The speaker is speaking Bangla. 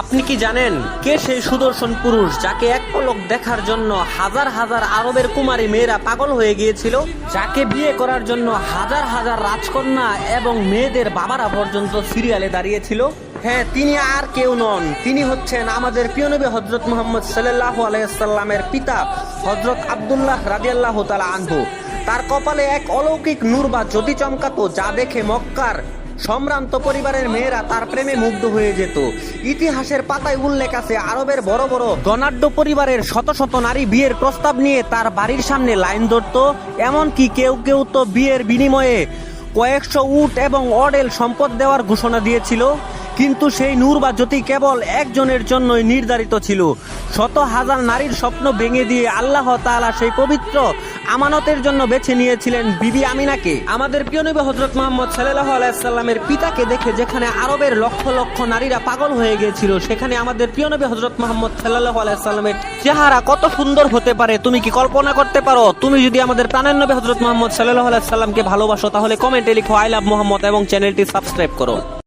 আপনি কি জানেন কে সেই সুদর্শন পুরুষ যাকে এক পলক দেখার জন্য হাজার হাজার আরবের কুমারী মেয়েরা পাগল হয়ে গিয়েছিল, যাকে বিয়ে করার জন্য হাজার হাজার রাজকন্যা এবং মেয়েদের বাবারা পর্যন্ত সিরিয়ালে দাঁড়িয়েছিল? হ্যাঁ, তিনি আর কেউ নন, তিনি হচ্ছেন আমাদের প্রিয় নবী হযরত মুহাম্মদ সাল্লাল্লাহু আলাইহি ওয়াসাল্লামের পিতা হযরত আব্দুল্লাহ রাদিয়াল্লাহু তাআলা আনহু। তার কপালে এক অলৌকিক নূর বা জ্যোতি চমকাতো, যা দেখে মক্কার সম্ভ্রান্ত পরিবারের মেয়েরা তার প্রেমে মুগ্ধ হয়ে যেত। ইতিহাসের পাতায় উল্লেখ আছে, আরবের বড় বড় ধনাঢ্য পরিবারের শত শত নারী বিয়ের প্রস্তাব নিয়ে তার বাড়ির সামনে লাইন ধরত। এমনকি কেউ কেউ তো বিয়ের বিনিময়ে কয়েকশো উট এবং অডেল সম্পদ দেওয়ার ঘোষণা দিয়েছিল। কিন্তু সেই নূর বা জ্যোতি কেবল একজনের জন্যই নির্ধারিত ছিল। শত হাজার নারীর স্বপ্ন ভেঙে দিয়ে আল্লাহ তাআলা সেই পবিত্র আমানতের জন্য বেছে নিয়েছিলেন বিবি আমিনাকে। আমাদের প্রিয় নবী হযরত মুহাম্মদ সাল্লাল্লাহু আলাইহি সাল্লামের পিতাকে দেখে যেখানে আরবের লক্ষ লক্ষ নারীরা পাগল হয়ে গিয়েছিল, সেখানে আমাদের প্রিয় নবী হযরত মুহাম্মদ সাল্লাল্লাহু আলাইহি সাল্লামের চেহারা কত সুন্দর হতে পারে তুমি কি কল্পনা করতে পারো? তুমি যদি আমাদের প্রাণের নবী হযরত মুহাম্মদ সাল্লাল্লাহু আলাইহি সাল্লামকে ভালোবাসো, তাহলে কমেন্টে লিখো আই লাভ মুহাম্মদ এবং চ্যানেলটি সাবস্ক্রাইব করো।